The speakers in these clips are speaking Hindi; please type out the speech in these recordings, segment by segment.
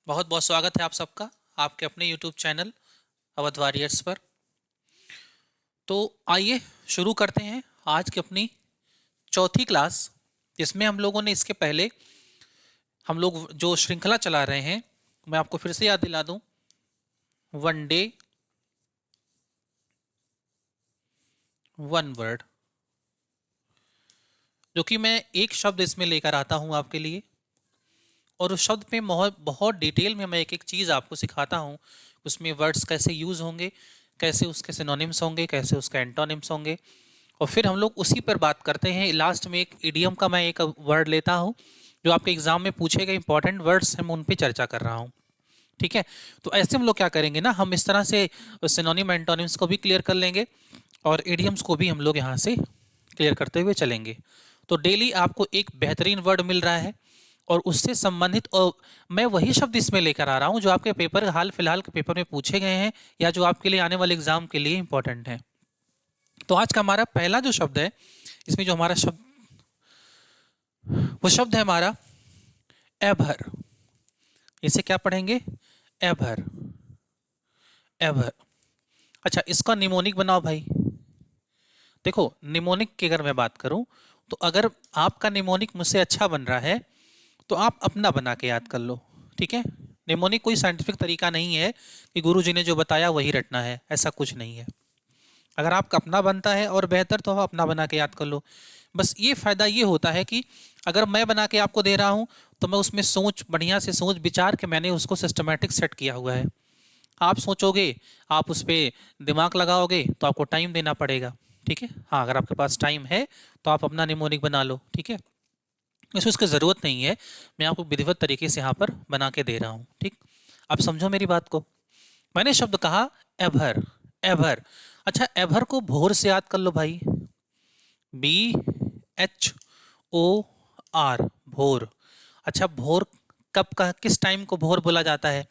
बहुत बहुत स्वागत है आप सबका आपके अपने YouTube चैनल अवध वॉरियर्स पर। तो आइए शुरू करते हैं आज की अपनी चौथी क्लास, जिसमें हम लोगों ने इसके पहले हम लोग जो श्रृंखला चला रहे हैं, मैं आपको फिर से याद दिला दूं। वन डे वन वर्ड, जो कि मैं एक शब्द इसमें लेकर आता हूं आपके लिए, और उस शब्द पे बहुत बहुत डिटेल में मैं एक एक चीज़ आपको सिखाता हूं। उसमें वर्ड्स कैसे यूज़ होंगे, कैसे उसके सिनोनिम्स होंगे, कैसे उसके एंटोनिम्स होंगे, और फिर हम लोग उसी पर बात करते हैं। लास्ट में एक इडियम का मैं एक वर्ड लेता हूँ जो आपके एग्जाम में पूछे गए इंपॉर्टेंट वर्ड्स हैं, मैं उन पे चर्चा कर रहा हूँ। ठीक है, तो ऐसे हम लोग क्या करेंगे ना, हम इस तरह से सिनोनिम एंटोनिम्स को भी क्लियर कर लेंगे और इडियम्स को भी हम लोग यहाँ से क्लियर करते हुए चलेंगे। तो डेली आपको एक बेहतरीन वर्ड मिल रहा है और उससे संबंधित, और मैं वही शब्द इसमें लेकर आ रहा हूँ जो आपके पेपर हाल फिलहाल के पेपर में पूछे गए हैं या जो आपके लिए आने वाले एग्जाम के लिए इंपॉर्टेंट है। तो आज का हमारा पहला जो शब्द है, इसमें जो हमारा शब्द, वो शब्द है हमारा एभर। इसे क्या पढ़ेंगे? एभर। एभर। अच्छा, इसका निमोनिक बनाओ भाई। देखो, निमोनिक की अगर मैं बात करूं, तो अगर आपका निमोनिक मुझसे अच्छा बन रहा है तो आप अपना बना के याद कर लो। ठीक है, निमोनिक कोई साइंटिफिक तरीका नहीं है कि गुरुजी ने जो बताया वही रटना है, ऐसा कुछ नहीं है। अगर आपका अपना बनता है और बेहतर, तो आप अपना बना के याद कर लो। बस ये फ़ायदा ये होता है कि अगर मैं बना के आपको दे रहा हूँ तो मैं उसमें सोच, बढ़िया से सोच विचार के मैंने उसको सिस्टमेटिक सेट किया हुआ है। आप सोचोगे, आप उस पर दिमाग लगाओगे तो आपको टाइम देना पड़ेगा। ठीक है, हाँ, अगर आपके पास टाइम है तो आप अपना निमोनिक बना लो। ठीक है, इसमें उसकी ज़रूरत नहीं है, मैं आपको विधिवत तरीके से यहाँ पर बना के दे रहा हूँ। ठीक, अब समझो मेरी बात को। मैंने शब्द कहा एभर। एभर। अच्छा, एभर को भोर से याद कर लो भाई। BHOR, भोर। अच्छा, भोर कब का, किस टाइम को भोर बोला जाता है?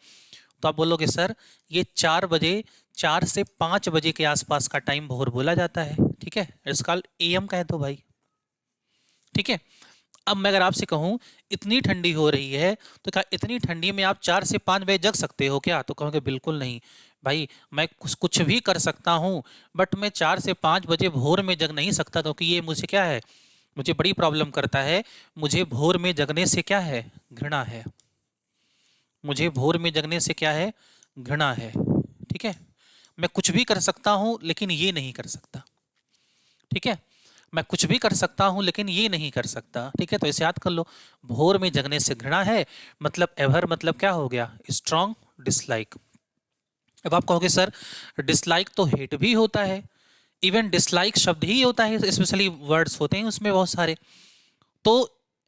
तो आप बोलोगे सर, ये 4 बजे, 4 से 5 बजे के आसपास का टाइम भोर बोला जाता है। ठीक है, इट्स कॉल्ड AM कह दो भाई। ठीक है, अब मैं अगर आपसे कहूं इतनी ठंडी हो रही है, तो क्या इतनी ठंडी में आप 4 से 5 बजे जग सकते हो क्या? तो कहोगे बिल्कुल नहीं भाई, मैं कुछ कुछ भी कर सकता हूं, बट मैं 4 से 5 बजे भोर में जग नहीं सकता, क्योंकि ये मुझे क्या है, मुझे बड़ी प्रॉब्लम करता है। मुझे भोर में जगने से क्या है, घृणा है। मुझे भोर में जगने से क्या है, घृणा है। ठीक है, मैं कुछ भी कर सकता हूं लेकिन ये नहीं कर सकता। ठीक है, मैं कुछ भी कर सकता हूं लेकिन ये नहीं कर सकता। ठीक है, तो इसे याद कर लो। भोर में जगने से घृणा है, मतलब एवर, मतलब क्या हो गया, स्ट्रॉन्ग डिसलाइक। अब आप कहोगे सर, डिसलाइक तो हेट भी होता है, इवन डिसलाइक शब्द ही होता है, स्पेशली वर्ड्स होते हैं उसमें बहुत सारे। तो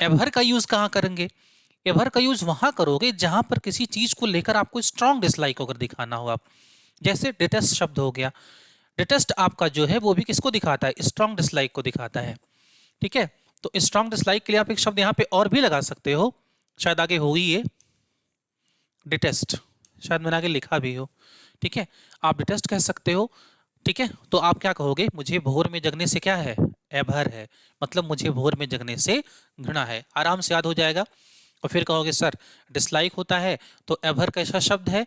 एवर का यूज कहाँ करेंगे? एवर का यूज वहां करोगे जहां पर किसी चीज को लेकर आपको स्ट्रॉन्ग डिसलाइक अगर दिखाना हो आप। जैसे डिटेस्ट शब्द हो गया। डिटेस्ट आपका जो है वो भी किसको दिखाता है, स्ट्रॉन्ग डिसलाइक को दिखाता है। ठीक है, तो स्ट्रॉन्ग डिसलाइक के लिए आप एक शब्द यहाँ पे और भी लगा सकते हो, शायद आगे होगी ये, डिटेस्ट। शायद मैंने आगे लिखा भी हो। ठीक है, आप डिटेस्ट कह सकते हो। ठीक है, तो आप क्या कहोगे, मुझे भोर में जगने से क्या है, एभर है, मतलब मुझे भोर में जगने से घृणा है। आराम से याद हो जाएगा। और फिर कहोगे सर, डिसलाइक होता है, तो एभर कैसा शब्द है?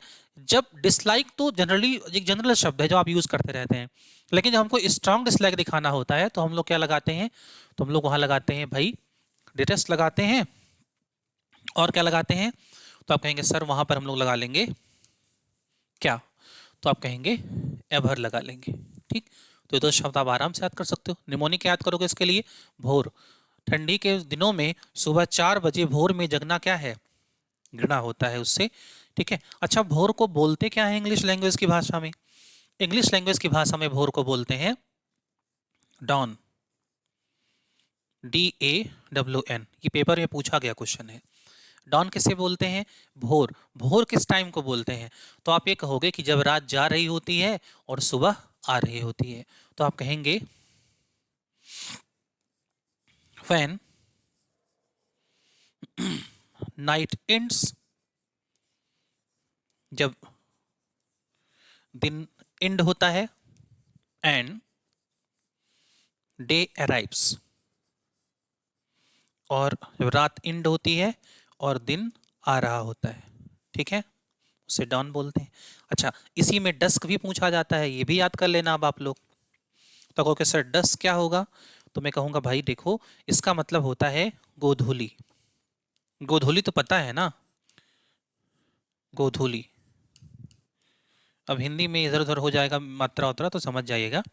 जब डिसलाइक तो जनरली एक जनरल शब्द है जो आप यूज करते रहते हैं, लेकिन जब हमको स्ट्रांग डिसलाइक दिखाना होता है तो हम लोग क्या लगाते हैं, तो हम लोग वहां लगाते हैं भाई डिटेस्ट लगाते हैं। और क्या लगाते हैं? तो आप कहेंगे सर वहां पर हम लोग लगा लेंगे क्या? तो आप कहेंगे एभर लगा लेंगे। ठीक, तो ये दो शब्द आप आराम से याद कर सकते हो। निमोनिक याद करोगे इसके लिए, भोर। ठंडी के दिनों में सुबह 4 बजे भोर में जगना क्या है, घृणा होता है उससे। ठीक है, अच्छा, भोर को बोलते क्या है इंग्लिश लैंग्वेज की भाषा में? इंग्लिश लैंग्वेज की भाषा में भोर को बोलते हैं डॉन। DAWN, ये पेपर में पूछा गया क्वेश्चन है। डॉन किसे बोलते हैं? भोर। भोर किस टाइम को बोलते हैं? तो आप ये कहोगे कि जब रात जा रही होती है और सुबह आ रही होती है। तो आप कहेंगे when नाइट एंड्स, जब दिन एंड होता है, एंड डे अराइव्स, और जब रात एंड होती है और दिन आ रहा होता है। ठीक है, उसे डॉन बोलते हैं। अच्छा, इसी में डस्क भी पूछा जाता है, ये भी याद कर लेना अब आप लोग। तो कहोगे सर डस्क क्या होगा, तो मैं कहूँगा भाई देखो, इसका मतलब होता है गोधूली। गोधूली तो पता है ना, गोधूली। अब हिंदी में इधर उधर हो जाएगा मात्रा उतरा तो समझ जाइएगा,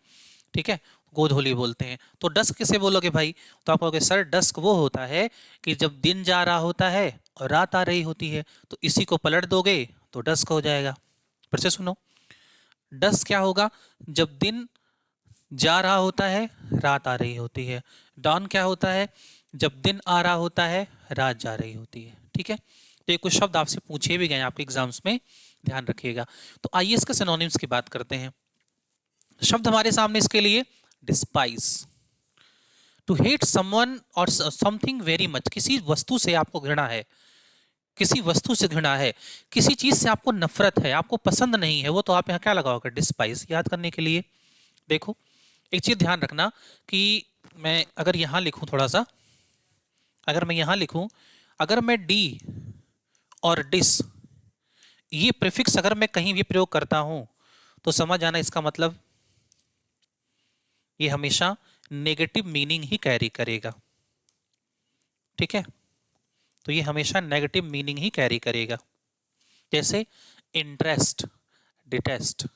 ठीक है। गोधूली बोलते हैं। तो डस्क किसे बोलोगे भाई, तो आप कहोगे सर डस्क वो होता है कि जब दिन जा रहा होता है और रात आ रही होती है, तो इसी को पलट दोगे तो डस्क हो जाएगा। फिर से सुनो, डस्क क्या होगा, जब दिन जा रहा होता है रात आ रही होती है। डॉन क्या होता है, जब दिन आ रहा होता है रात जा रही होती है, ठीक है। तो ये कुछ शब्द आपसे पूछे भी गए आपके एग्जाम्स में, ध्यान रखिएगा। तो आइए इसके सिनोनिम्स की बात करते हैं। शब्द हमारे सामने इसके लिए, डिस्पाइज, टू हेट समवन और समथिंग वेरी मच, किसी वस्तु से आपको घृणा है, किसी वस्तु से घृणा है, किसी चीज से आपको नफरत है, आपको पसंद नहीं है, वो तो आप यहाँ क्या लगाओगे, डिस्पाइज। याद करने के लिए देखो, एक चीज ध्यान रखना कि मैं अगर यहां लिखूं थोड़ा सा, अगर मैं यहां लिखूं, अगर मैं डी और डिस, ये प्रीफिक्स अगर मैं कहीं भी प्रयोग करता हूं, तो समझ आना इसका मतलब ये हमेशा नेगेटिव मीनिंग ही कैरी करेगा, ठीक है। तो ये हमेशा नेगेटिव मीनिंग ही कैरी करेगा। जैसे इंटरेस्ट, डिटेस्ट,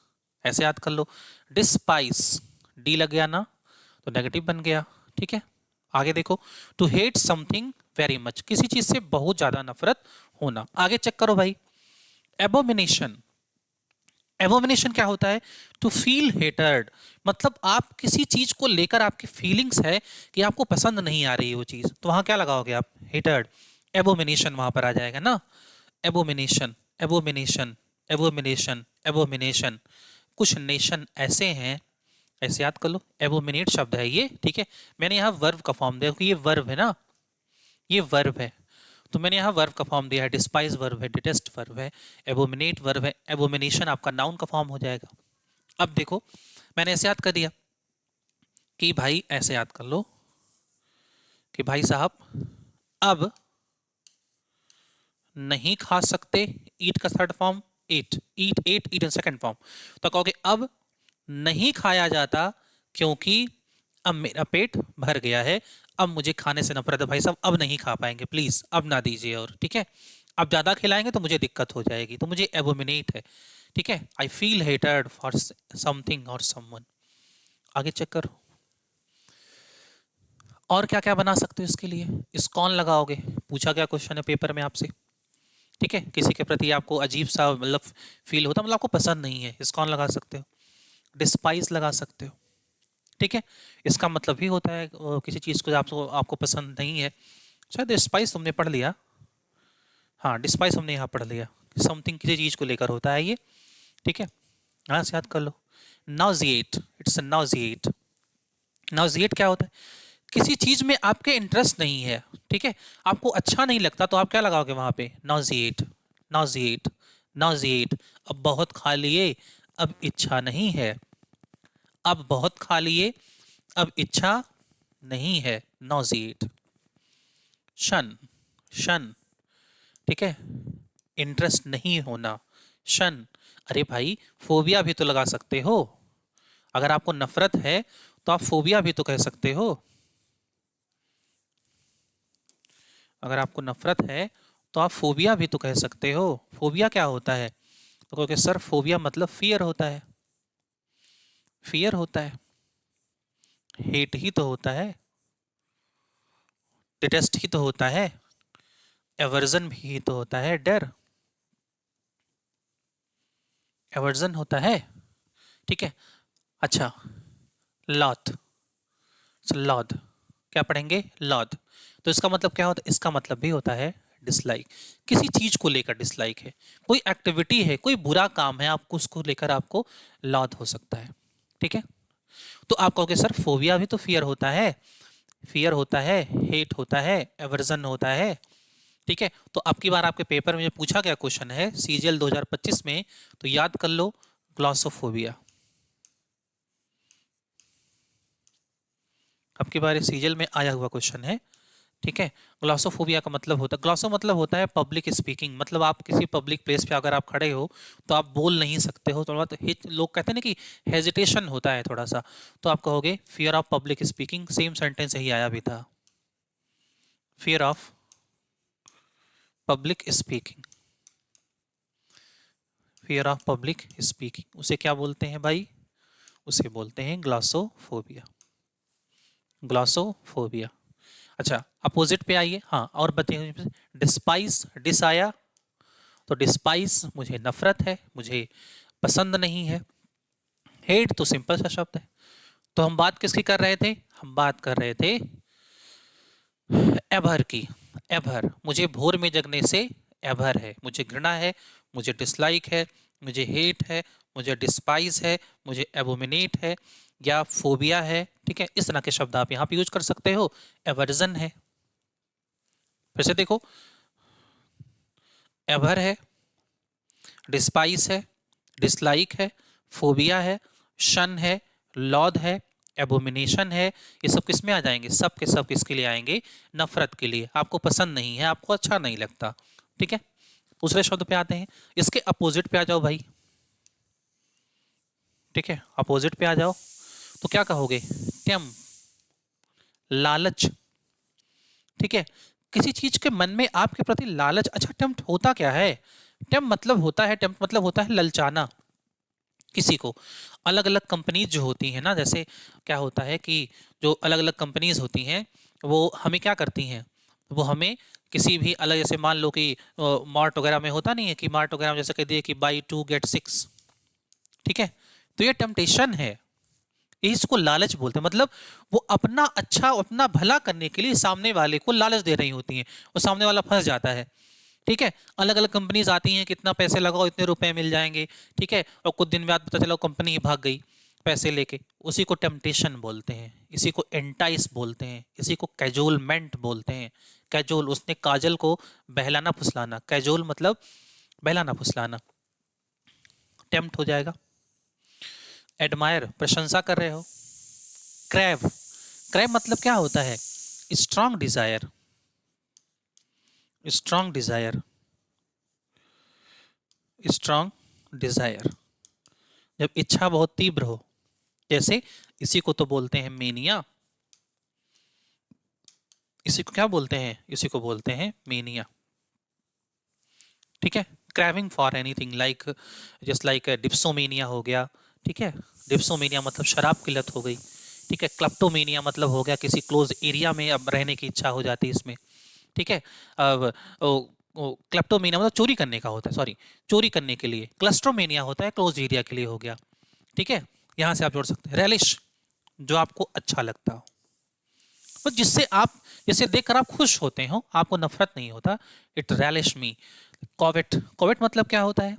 ऐसे याद कर लो। डिस्पाइस, डी लग गया ना, तो नेगेटिव बन गया, ठीक है। आगे देखो, to hate something very much, किसी चीज से बहुत ज्यादा नफरत होना। आगे चेक करो भाई, एबोमिनेशन, एबोमिनेशन क्या होता है, टू फील हेटेड, मतलब आप किसी चीज को लेकर आपकी फीलिंग्स है कि आपको पसंद नहीं आ रही है वो चीज, तो वहां क्या लगाओगे आप, हेटेड। एबोमिनेशन वहां पर आ जाएगा ना, एबोमिनेशन, एबोमिनेशन, एबोमिनेशन, एबोमिनेशन। कुछ नेशन ऐसे हैं, ऐसे याद कर लो, एबोमिनेट शब्द है ये, ठीक है। मैंने यहाँ वर्ब का फॉर्म दिया, ये वर्ब है ना, ये वर्ब है, तो मैंने यहाँ वर्ब का फॉर्म दिया है। डिस्पाइज वर्ब है, डिटेस्ट वर्ब है, एबोमिनेट वर्ब है, एबोमिनेशन आपका नाउन का फॉर्म हो जाएगा। अब देखो, मैंने ऐसे याद कर दिया कि भाई, ऐसे याद कर लो कि भाई साहब अब नहीं खा सकते, ईट का third form, eat, eat, ate, eat in second form. तो कहोगे अब नहीं खाया जाता क्योंकि अब मेरा पेट भर गया है, अब मुझे खाने से नफरत है भाई साहब, अब नहीं खा पाएंगे, प्लीज अब ना दीजिए, और ठीक है, अब ज्यादा खिलाएंगे तो मुझे दिक्कत हो जाएगी, तो मुझे एबोमिनेट है, ठीक है। I feel hated for something और समवन। आगे चेक करो, और क्या क्या बना सकते हो इसके लिए, इस्कॉन लगाओगे, पूछा गया क्वेश्चन है पेपर में आपसे, ठीक है। किसी के प्रति आपको अजीब सा मतलब फील होता, मतलब आपको पसंद नहीं है, इस्कॉन लगा सकते हो। डिस्पाइज लगा सकते हो, ठीक है। इसका मतलब भी होता है किसी चीज़ को आपको आपको पसंद नहीं है। शायद डिस्पाइज तुमने पढ़ लिया, हाँ डिस्पाइज हमने यहाँ पढ़ लिया, समथिंग किसी चीज़ को लेकर होता है ये, ठीक है। हाँ से याद कर लो। नाउजिएट, इट्स नाउजिएट, नाउजिएट क्या होता है, किसी चीज़ में आपके इंटरेस्ट नहीं है, ठीक है, आपको अच्छा नहीं लगता, तो आप क्या लगाओगे वहाँ पे, नाउजिएट, नाउजिएट, नाउजिएट। अब बहुत खा लिए, अब इच्छा नहीं है, अब बहुत खा लिए, अब इच्छा नहीं है, नॉजिएट। शन, शन, ठीक है, इंटरेस्ट नहीं होना, शन। अरे भाई फोबिया भी तो लगा सकते हो, अगर आपको नफरत है तो आप फोबिया भी तो कह सकते हो, अगर आपको नफरत है तो आप फोबिया भी तो कह सकते हो। फोबिया क्या होता है, तो कहोगे सर फोबिया मतलब फियर होता है, फियर होता है, हेट ही तो होता है, डिटेस्ट ही तो होता है, एवर्जन भी तो होता है, डर, एवर्जन होता है, ठीक है। अच्छा, लॉथ, लॉथ, क्या पढ़ेंगे, लॉथ। तो इसका मतलब क्या होता है, इसका मतलब भी होता है डिसलाइक, किसी चीज को लेकर डिसलाइक है, कोई एक्टिविटी है, कोई बुरा काम है, आपको उसको लेकर आपको लॉथ हो सकता है, ठीक है। तो आप कहोगे सर फोबिया भी तो फियर होता है, फियर होता है, हेट होता है, एवर्जन होता है, ठीक है। तो अब की बार आपके पेपर में जो पूछा गया क्वेश्चन है सीजीएल 2025 में, तो याद कर लो ग्लॉसोफोबिया। अब की बार सीजीएल में आया हुआ क्वेश्चन है ठीक है। ग्लॉसोफोबिया का मतलब होता है, ग्लॉसो मतलब होता है पब्लिक स्पीकिंग, मतलब आप किसी पब्लिक प्लेस पे अगर आप खड़े हो तो आप बोल नहीं सकते हो, थोड़ा लोग कहते हैं ना कि हेजिटेशन होता है थोड़ा सा, तो आप कहोगे fear of public speaking. Same sentence यही आया भी था, fear of public speaking, fear of public speaking, उसे क्या बोलते हैं भाई? उसे बोलते हैं ग्लॉसोफोबिया, ग्लॉसोफोबिया। अच्छा, अपोजिट पे आइए। हाँ, और बताइए। डिस्पाइस, डिस आया, तो डिस्पाइस मुझे नफरत है, मुझे पसंद नहीं है। हेट तो सिंपल सा शब्द है। तो हम बात किसकी कर रहे थे? हम बात कर रहे थे एभर की। एभर, मुझे भोर में जगने से एभर है, मुझे घृणा है, मुझे डिसलाइक है, मुझे हेट है, मुझे डिस्पाइस है, मुझे एबोमिनेट है या फोबिया है। ठीक है, इस तरह के शब्द आप यहाँ पे यूज कर सकते हो। एवर्जन है, फिर से देखो, एभर है, डिस्पाइस है, डिसलाइक है, फोबिया है, शन है, लॉद है, एबोमिनेशन है। ये सब किस में आ जाएंगे? सब के सब किसके लिए आएंगे? नफरत के लिए। आपको पसंद नहीं है, आपको अच्छा नहीं लगता। ठीक है, दूसरे शब्द पे आते हैं, इसके अपोजिट पे आ जाओ भाई। ठीक है, अपोजिट पे आ जाओ तो क्या कहोगे? टेम, लालच। ठीक है, किसी चीज के मन में आपके प्रति लालच। अच्छा, टेम्प्ट होता क्या है? टेम्प्ट मतलब होता है, टेम्प्ट मतलब होता है ललचाना किसी को। अलग अलग कंपनीज जो होती हैं ना, जैसे क्या होता है कि जो अलग अलग कंपनीज होती हैं वो हमें क्या करती हैं, वो हमें किसी भी अलग, जैसे मान लो कि मार्ट वगैरह में होता नहीं है कि मार्ट वगैरह में जैसे कह दिए कि बाई 2 गेट 6। ठीक है, तो ये टेम्पटेशन है, इसको लालच बोलते हैं। मतलब वो अपना अच्छा, अपना भला करने के लिए सामने वाले को लालच दे रही होती हैं, वो सामने वाला फंस जाता है। ठीक है, अलग अलग कंपनीज आती हैं, कितना पैसे लगाओ इतने रुपए मिल जाएंगे। ठीक है, और कुछ दिन बाद पता चला कंपनी ही भाग गई पैसे लेके। उसी को टेम्पटेशन बोलते हैं, इसी को एंटाइस बोलते हैं, इसी को कैजोलमेंट बोलते हैं। कैजोल, उसने काजल को बहलाना फुसलाना, कैजोल मतलब बहलाना फुसलाना, टेम्प्ट हो जाएगा। एडमायर, प्रशंसा कर रहे हो। क्रैव, क्रैव मतलब क्या होता है? Strong desire, strong desire, strong desire, जब इच्छा बहुत तीव्र हो। जैसे इसी को तो बोलते हैं मेनिया, इसी को क्या बोलते हैं? इसी को बोलते हैं मेनिया। ठीक है, craving for anything, like just like dipsomania हो गया। ठीक है, डिप्सोमेनिया मतलब शराब की लत हो गई। ठीक है, क्लेप्टोमेनिया मतलब हो गया किसी क्लोज एरिया में अब रहने की इच्छा हो जाती है इसमें। ठीक है, अब क्लेप्टोमेनिया मतलब चोरी करने का होता है, सॉरी, चोरी करने के लिए। क्लस्ट्रोमेनिया होता है क्लोज एरिया के लिए हो गया। ठीक है, यहां से आप जोड़ सकते हैं। रेलिश, जो आपको अच्छा लगता हो, तो जिससे आप, जिसे देखकर आप खुश होते हो, आपको नफरत नहीं होता। इट रेलिश मी। कॉवेट, कॉवेट मतलब क्या होता है?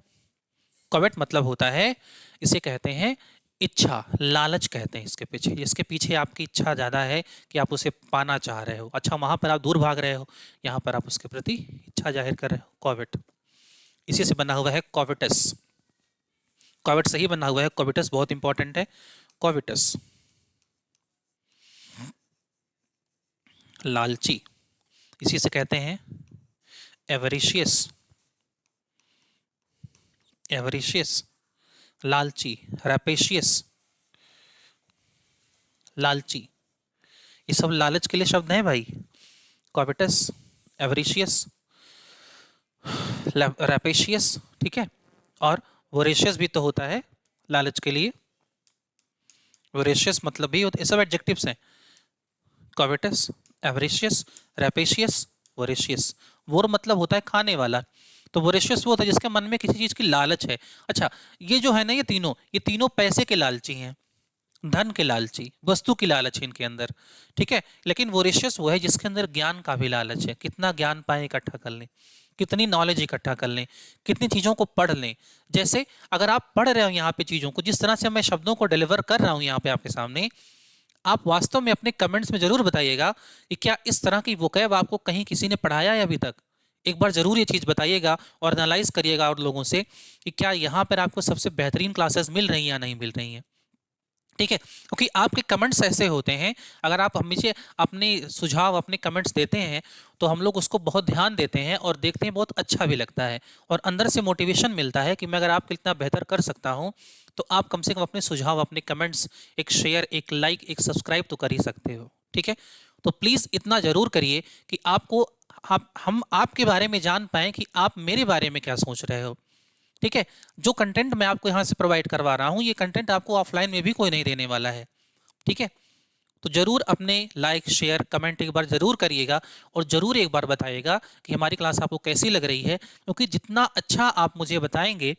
कॉवेट मतलब होता है, इसे कहते हैं इच्छा, लालच कहते हैं इसके पीछे, इसके पीछे आपकी इच्छा ज्यादा है कि आप उसे पाना चाह रहे हो। अच्छा, वहां पर आप दूर भाग रहे हो, यहाँ पर आप उसके प्रति इच्छा जाहिर कर रहे हो। कॉवेट, इसी से बना हुआ है कॉविटस। कॉवेट से ही बना हुआ है, कॉविटस बहुत इंपॉर्टेंट है। कॉविटस, लालची, इसी से कहते हैं एवरिशियस, एवरिशियस, लालची, रैपेशियस, लालची, ये सब लालच के लिए शब्द हैं भाई। कॉविटस, एवरिशियस, रैपेशियस। ठीक है, और वोरेशियस भी तो होता है लालच के लिए। वोरेशियस मतलब भी होता है, सब एडजेक्टिव्स हैं। कॉविटस, एवरिशियस, रैपेशियस, वोरेशियस। वोर मतलब होता है खाने वाला, तो वोरेशियस वो होता है जिसके मन में किसी चीज की लालच है। अच्छा, ये जो है ना, ये तीनों पैसे के लालची हैं, धन के लालची, वस्तु की लालच है इनके अंदर। ठीक है, लेकिन वोरेशियस वो है जिसके अंदर ज्ञान का भी लालच है, कितना ज्ञान पाए इकट्ठा कर लें, कितनी नॉलेज इकट्ठा कर लें, कितनी चीज़ों को पढ़ लें। जैसे अगर आप पढ़ रहे हो यहाँ पे चीज़ों को, जिस तरह से मैं शब्दों को डिलीवर कर रहा हूँ यहाँ पे आपके सामने, आप वास्तव में अपने कमेंट्स में जरूर बताइएगा कि क्या इस तरह की वोकैब आपको कहीं किसी ने पढ़ाया है अभी तक। एक बार जरूर ये चीज़ बताइएगा और एनालाइज करिएगा और लोगों से कि क्या यहाँ पर आपको सबसे बेहतरीन क्लासेस मिल रही हैं या नहीं मिल रही हैं। ठीक है, क्योंकि आपके कमेंट्स ऐसे होते हैं, अगर आप हमेशा अपने सुझाव अपने कमेंट्स देते हैं तो हम लोग उसको बहुत ध्यान देते हैं और देखते हैं, बहुत अच्छा भी लगता है और अंदर से मोटिवेशन मिलता है कि मैं अगर आपके इतना बेहतर कर सकता हूं तो आप कम से कम अपने सुझाव, अपने कमेंट्स, एक शेयर, एक लाइक, एक सब्सक्राइब तो कर ही सकते हो। ठीक है, तो प्लीज़ इतना ज़रूर करिए कि आपको हम आपके बारे में जान पाएँ कि आप मेरे बारे में क्या सोच रहे हो। ठीक है, जो कंटेंट मैं आपको यहाँ से प्रोवाइड करवा रहा हूँ, ये कंटेंट आपको ऑफलाइन में भी कोई नहीं देने वाला है। ठीक है, तो जरूर अपने लाइक, शेयर, कमेंट एक बार जरूर करिएगा और जरूर एक बार बताइएगा कि हमारी क्लास आपको कैसी लग रही है, क्योंकि जितना अच्छा आप मुझे बताएंगे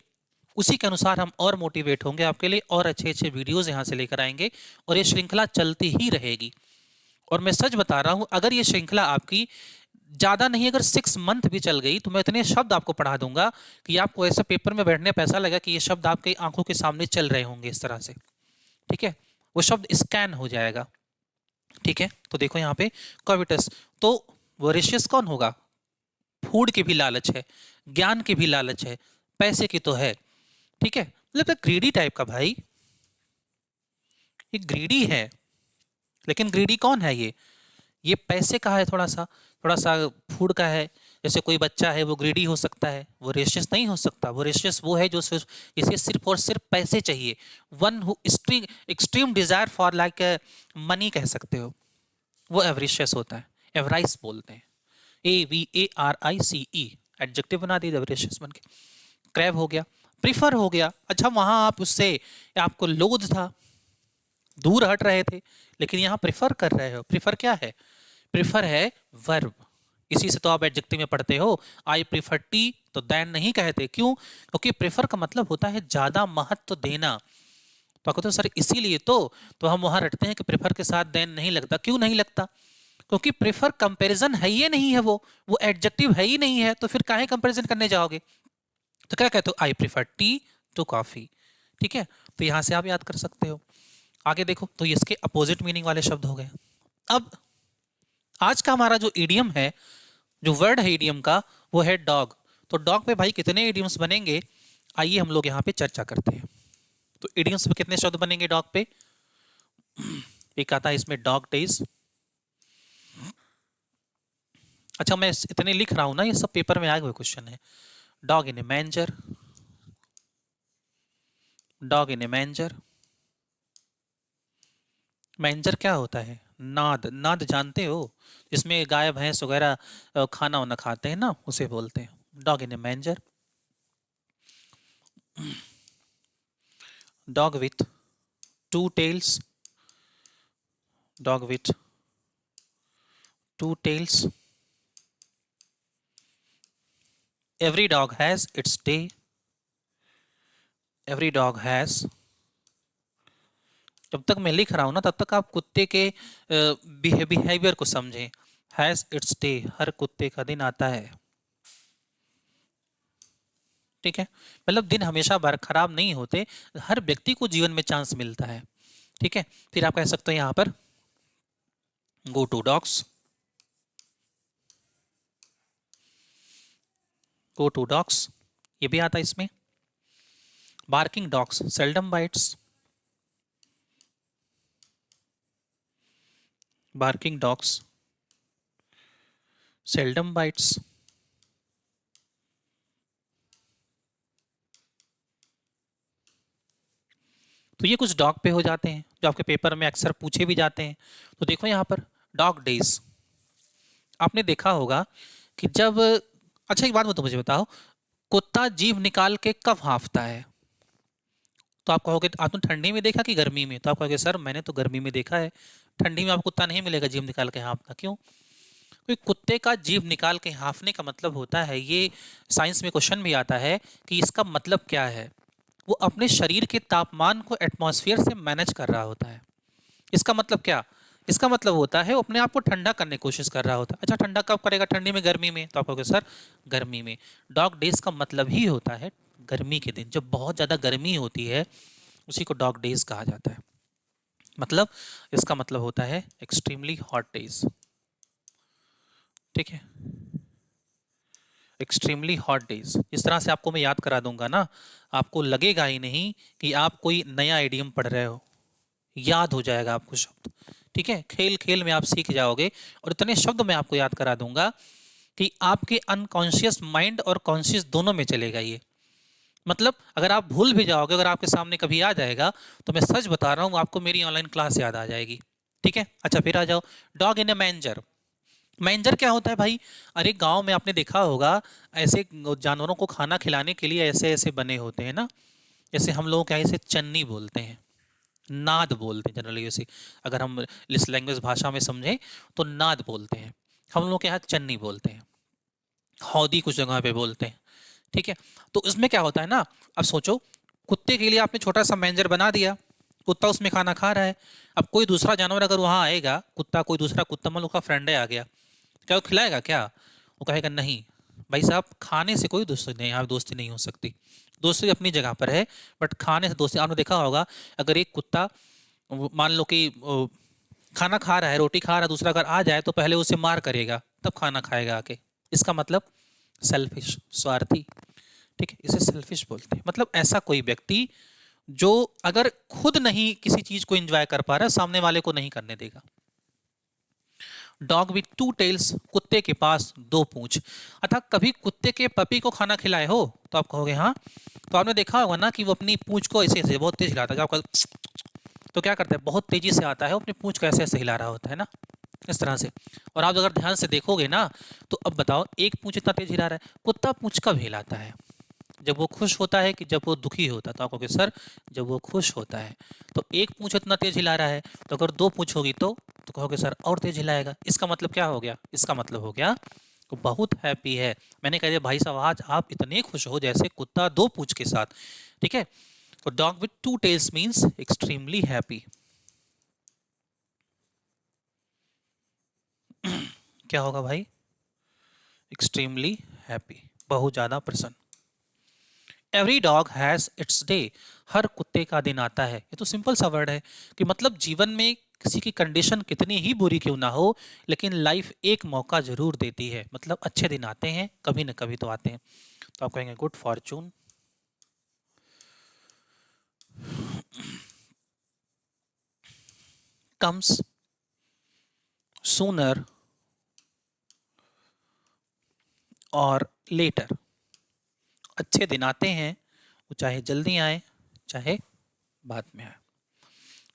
उसी के अनुसार हम और मोटिवेट होंगे आपके लिए, और अच्छे अच्छे वीडियोस यहाँ से लेकर आएंगे और ये श्रृंखला चलती ही रहेगी। और मैं सच बता रहा हूँ, अगर ये श्रृंखला आपकी ज़्यादा नहीं, अगर 6 मंथ भी चल गई तो मैं इतने शब्द आपको पढ़ा दूंगा कि आपको ऐसे पेपर में बैठने पैसा लगा कि ये शब्द आपके आंखों के सामने चल रहे होंगे इस तरह से। ठीक है, वो शब्द स्कैन हो जाएगा। ठीक है, तो देखो यहाँ पे कॉविटस, तो वोरेशियस कौन होगा? फूड की भी लालच है, ज्ञान की भी लालच है, पैसे की तो है। ठीक है, मतलब ग्रीडी टाइप का भाई, ये ग्रीडी है। लेकिन ग्रीडी कौन है? ये पैसे का है, थोड़ा सा फूड का है। जैसे कोई बच्चा है वो ग्रीडी हो सकता है, वो रेशियस नहीं हो सकता। वो रेशियस वो है जो सिर्फ, इसे सिर्फ और सिर्फ पैसे चाहिए। One who extreme desire for like money कह सकते हो, वो एवरिशियस होता है। एवराइस बोलते हैं, AVARICE, एडजेक्टिव बना दी एवरिशियस बन के। क्रैब हो गया, प्रीफर हो गया। अच्छा, वहां आप उससे आपको लोध था, दूर हट रहे थे, लेकिन यहाँ प्रिफर कर रहे हो। प्रिफर क्या है? प्रिफर है वर्ब। इसी से तो आप एडजेक्टिव में पढ़ते हो, आई प्रिफर टी, तो देन नहीं कहते। क्यों? क्योंकि प्रिफर का मतलब होता है ज्यादा महत्व देना। तो कहते हो सर इसीलिए तो हम वहां रटते हैं कि प्रेफर के साथ देन नहीं लगता। क्यों नहीं लगता? क्योंकि प्रेफर कंपैरिजन है ही नहीं है, वो एडजेक्टिव है ही नहीं है, तो फिर काहे कंपैरिजन करने जाओगे? तो क्या कहते हो? I prefer tea to coffee. ठीक है, तो यहां से आप याद कर सकते हो। आगे देखो, तो इसके अपोजिट मीनिंग वाले शब्द हो गए। अब आज का हमारा जो इडियम है, जो वर्ड है इडियम का, वो है डॉग। तो डॉग पे भाई कितने इडियम्स बनेंगे, आइए हम लोग यहाँ पे चर्चा करते हैं। तो इडियम्स पे कितने शब्द बनेंगे डॉग पे? एक आता है इसमें डॉग डेज। अच्छा, मैं इतने लिख रहा हूं ना, ये सब पेपर में आए हुए क्वेश्चन है। Dog in a manger, dog in a manager. Manager क्या होता है? नाद। नाद जानते हो, जिसमें गाय भैंस वगैरह खाना वाना खाते हैं ना, उसे बोलते हैं dog in a manger. Dog with two tails, dog with two tails. Every dog has its day. Every dog has, जब तक मैं लिख रहा हूं ना तब तक आप कुत्ते के बिहेवियर को समझें। हैज इट्स डे, हर कुत्ते का दिन आता है। ठीक है, मतलब दिन हमेशा खराब नहीं होते, हर व्यक्ति को जीवन में चांस मिलता है। ठीक है, फिर आप कह सकते हो यहां पर go to dogs, go to dogs, ये भी आता है इसमें। Barking dogs seldom bites, barking dogs seldom bites. तो ये कुछ डॉग पे हो जाते हैं जो आपके पेपर में अक्सर पूछे भी जाते हैं। तो देखो यहाँ पर डॉग डेज, आपने देखा होगा कि जब, अच्छा एक बात मुझे बताओ, कुत्ता जीभ निकाल के कब हाँफता है? तो आप कहोगे आपने ठंडी में देखा कि गर्मी में? तो आप कहोगे सर मैंने तो गर्मी में देखा है, ठंडी में आपको कुत्ता नहीं मिलेगा जीभ निकाल के हाँफता। क्यों? क्योंकि कुत्ते का जीभ निकाल के हाँफने का मतलब होता है, ये साइंस में क्वेश्चन भी आता है कि इसका मतलब क्या है, वो अपने शरीर के तापमान को एटमॉस्फेयर से मैनेज कर रहा होता है। इसका मतलब क्या? इसका मतलब होता है वो अपने आप को ठंडा करने की कोशिश कर रहा होता है। अच्छा, ठंडा कब करेगा? ठंडी में, गर्मी में? तो आप कहोगे सर गर्मी में। डॉग डेज का मतलब ही होता है गर्मी के दिन, जब बहुत ज़्यादा गर्मी होती है उसी को डॉग डेज कहा जाता है। मतलब इसका मतलब होता है एक्सट्रीमली हॉट डेज। ठीक है, एक्सट्रीमली हॉट डेज। इस तरह से आपको मैं याद करा दूंगा ना, आपको लगेगा ही नहीं कि आप कोई नया आइडियम पढ़ रहे हो। याद हो जाएगा आपको शब्द, ठीक है। खेल खेल में आप सीख जाओगे और इतने शब्द मैं आपको याद करा दूंगा कि आपके अनकॉन्शियस माइंड और कॉन्शियस दोनों में चलेगा ये। मतलब अगर आप भूल भी जाओगे, अगर आपके सामने कभी आ जाएगा, तो मैं सच बता रहा हूँ आपको मेरी ऑनलाइन क्लास याद आ जाएगी, ठीक है। अच्छा फिर आ जाओ, dog in a manager. Manager क्या होता है भाई? अरे गांव में आपने देखा होगा, ऐसे जानवरों को खाना खिलाने के लिए ऐसे ऐसे बने होते हैं ना, जैसे हम लोग क्या इसे चन्नी बोलते हैं, नाद बोलते हैं जनरली उसे, अगर हम इस लैंग्वेज भाषा में समझें तो नाद बोलते हैं, हम लोग के यहाँ चन्नी बोलते हैं, हौदी कुछ जगह पे बोलते हैं, ठीक है। तो इसमें क्या होता है ना, अब सोचो कुत्ते के लिए आपने छोटा सा मैंजर बना दिया, कुत्ता उसमें खाना खा रहा है। अब कोई दूसरा जानवर अगर वहां आएगा, कुत्ता, कोई दूसरा कुत्ता, मान लो उसका फ्रेंड है आ गया, क्या वो खिलाएगा क्या? वो कहेगा नहीं भाई साहब, खाने से कोई दोस्ती नहीं, यहाँ दोस्ती नहीं हो सकती। दोस्ती अपनी जगह पर है, बट खाने से दोस्ती, आपने देखा होगा अगर एक कुत्ता मान लो कि खाना खा रहा है, रोटी खा रहा है, दूसरा अगर आ जाए तो पहले उसे मार करेगा तब खाना खाएगा आके, इसका मतलब सेल्फिश, स्वार्थी, ठीक है, इसे सेल्फिश बोलते हैं। मतलब ऐसा कोई व्यक्ति जो अगर खुद नहीं किसी चीज को एंजॉय कर पा रहा है, सामने वाले को नहीं करने देगा। डॉग विथ टू टेल्स, कुत्ते के पास दो पूंछ। अर्थात कभी कुत्ते के पपी को खाना खिलाए हो तो आप कहोगे हाँ। तो आपने देखा होगा ना कि वो अपनी पूंछ को ऐसे ऐसे बहुत तेज हिलाता है, आपका तो क्या करता है, बहुत तेजी से आता है, वो अपनी पूंछ को ऐसे ऐसे हिला रहा होता है ना, इस तरह से। और आप अगर ध्यान से देखोगे ना, तो अब बताओ एक पूंछ इतना तेज हिला रहा है, कुत्ता पूंछ कब हिलाता है? जब वो खुश होता है कि जब वो दुखी होता है? तो आप कहोगे सर जब वो खुश होता है। तो एक पूंछ इतना तेज हिला रहा है, तो अगर दो पूंछ होगी तो कहोगे सर और तेज हिलाएगा। इसका मतलब क्या हो गया? इसका मतलब हो गया वो बहुत हैप्पी है। मैंने कह दिया भाई साहब आज आप इतने खुश हो जैसे कुत्ता दो पूंछ के साथ, ठीक है। तो dog with two tails means extremely happy. क्या होगा भाई? एक्सट्रीमली हैप्पी, बहुत ज्यादा प्रसन्न। Every dog has its day, हर कुत्ते का दिन आता है। ये तो सिंपल सा वर्ड है कि मतलब जीवन में किसी की कंडीशन कितनी ही बुरी क्यों ना हो, लेकिन लाइफ एक मौका जरूर देती है। मतलब अच्छे दिन आते हैं, कभी न कभी तो आते हैं। तो आप कहेंगे गुड फॉर्चून कम्स सूनर और लेटर। अच्छे दिन आते हैं, वो चाहे जल्दी आए चाहे बाद में आए।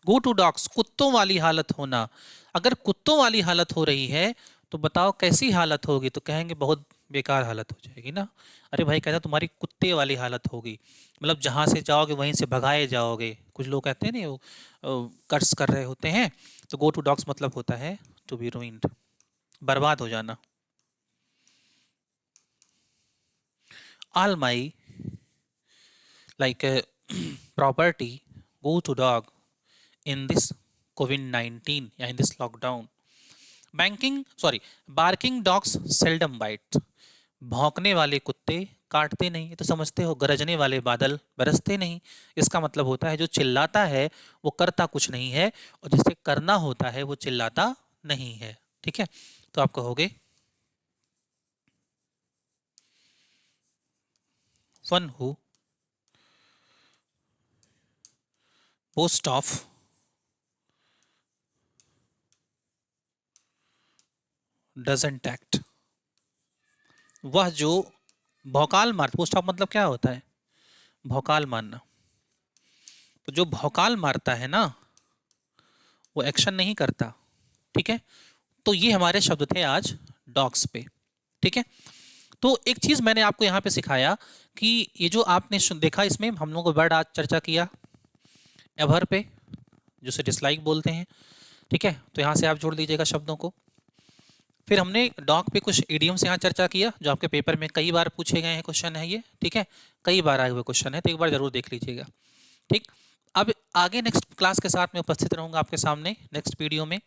गो टू डॉग्स, कुत्तों वाली हालत होना। अगर कुत्तों वाली हालत हो रही है तो बताओ कैसी हालत होगी? तो कहेंगे बहुत बेकार हालत हो जाएगी ना। अरे भाई कहता तुम्हारी कुत्ते वाली हालत होगी, मतलब जहां से जाओगे वहीं से भगाए जाओगे। कुछ लोग कहते हैं नहीं वो कर्स कर रहे होते हैं। तो गो टू डॉग्स मतलब होता है टू बी रूइंड, बर्बाद हो जाना। All my like property go to dog in this COVID या in this lockdown. Barking dogs seldom bite, भौंकने वाले कुत्ते काटते नहीं। ये तो समझते हो, गरजने वाले बादल बरसते नहीं। इसका मतलब होता है जो चिल्लाता है वो करता कुछ नहीं है, और जिसे करना होता है वो चिल्लाता नहीं है, ठीक है। तो आप कहोगे one who boast of doesn't act, वह जो भौकाल मार, पोस्ट ऑफ मतलब क्या होता है? भौकाल मारना। तो जो भौकाल मारता है ना वो एक्शन नहीं करता, ठीक है। तो ये हमारे शब्द थे आज डॉग्स पे, ठीक है। तो एक चीज मैंने आपको यहाँ पे सिखाया कि ये जो आपने देखा, इसमें हम लोगों को वर्ड आज चर्चा किया एवर पे, जिसे डिसलाइक बोलते हैं, ठीक है। तो यहाँ से आप जोड़ दीजिएगा शब्दों को। फिर हमने डॉग पे कुछ इडियम्स यहाँ चर्चा किया जो आपके पेपर में कई बार पूछे गए हैं क्वेश्चन है ये, ठीक है, कई बार आए हुए क्वेश्चन है, तो एक बार जरूर देख लीजिएगा, ठीक। अब आगे नेक्स्ट क्लास के साथ में उपस्थित रहूंगा आपके सामने नेक्स्ट वीडियो में।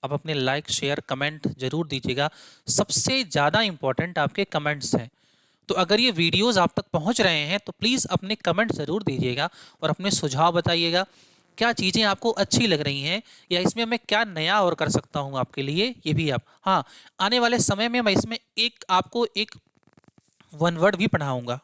आप अपने लाइक शेयर कमेंट जरूर दीजिएगा, सबसे ज़्यादा इंपॉर्टेंट आपके कमेंट्स हैं। तो अगर ये वीडियोस आप तक पहुंच रहे हैं तो प्लीज़ अपने कमेंट ज़रूर दीजिएगा और अपने सुझाव बताइएगा, क्या चीज़ें आपको अच्छी लग रही हैं या इसमें मैं क्या नया और कर सकता हूं आपके लिए, ये भी आप। हाँ, आने वाले समय में मैं इसमें एक आपको एक वन वर्ड भी पढ़ाऊंगा,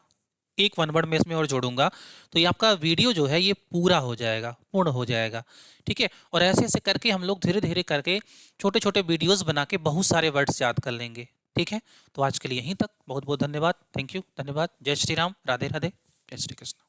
एक वन वर्ड में इसमें और जोड़ूंगा तो ये आपका वीडियो जो है ये पूरा हो जाएगा, पूर्ण हो जाएगा। ठीक है, और ऐसे ऐसे करके हम लोग धीरे धीरे करके छोटे छोटे वीडियोस बना के बहुत सारे वर्ड्स याद कर लेंगे। ठीक है, तो आज के लिए यहीं तक। बहुत बहुत धन्यवाद, थैंक यू, धन्यवाद। जय श्री राम, राधे राधे, जय श्री कृष्ण।